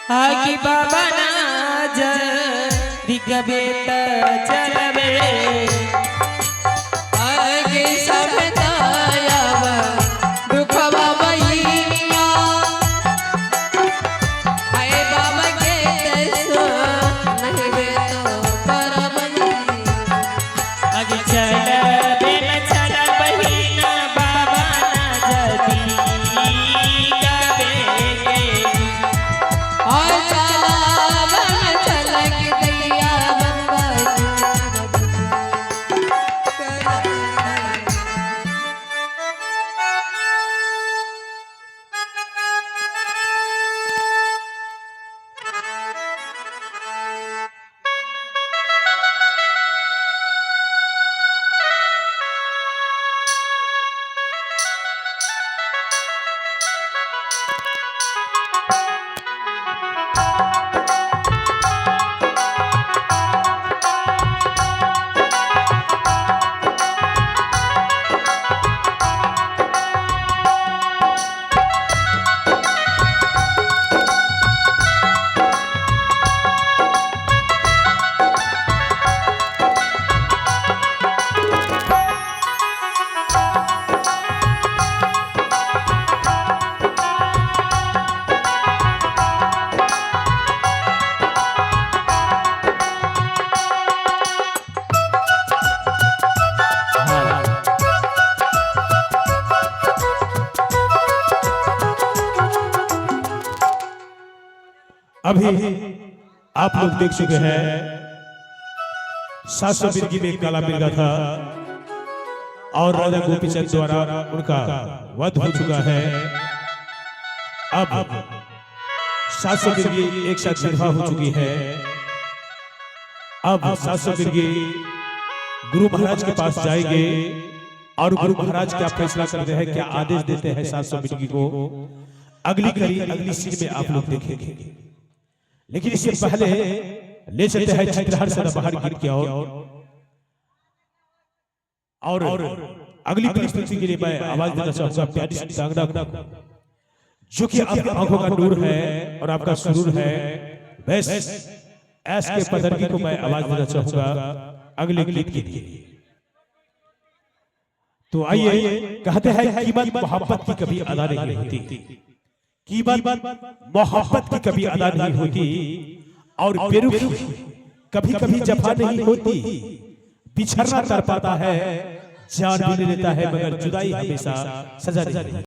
आगे बाबा नाज दिगबे त चलबे आगे सब तायावा दुखवा बहिया आए बाबा के दर्शन नहीं बे तो परमनी आगे चलबे न चल बहिना बाबा नाज दिगबे और चला बन चलक दैया अभी आप लोग देख चुके हैं 700 बिरगी में एक काला मिर्गा था और राजा गोपीचंद द्वारा उनका वध हो चुका है। अब 700 बिरगी एक साथ विधवा हो चुकी है। अब 700 बिरगी गुरु महाराज के पास जाएंगे और गुरु महाराज क्या फैसला करते हैं, क्या आदेश देते हैं 700 बिरगी को, अगली कड़ी अगली सीन में आप लोग देखेंगे। लेकिन इससे पहले ले चलते हैं चित्रहार से बाहर गिर के और अगली परिस्थिति के लिए मैं आवाज देना चाहूंगा प्यारी सी सांगना को, जो कि आपकी आंखों का नूर है और आपका सुरूर है। बस ऐस के पदरगी को मैं आवाज देना चाहूंगा अगले गीत के लिए। तो आइए, कहते हैं कीमत मोहब्बत की कभी अदा नहीं होती, कीमत मोहब्बत की कभी अदा नहीं होती और बेरुखी कभी कभी जफा नहीं होती। बिछड़ना कर पाता है, जान भी ले लेता है, मगर जुदाई हमेशा सजा नहीं।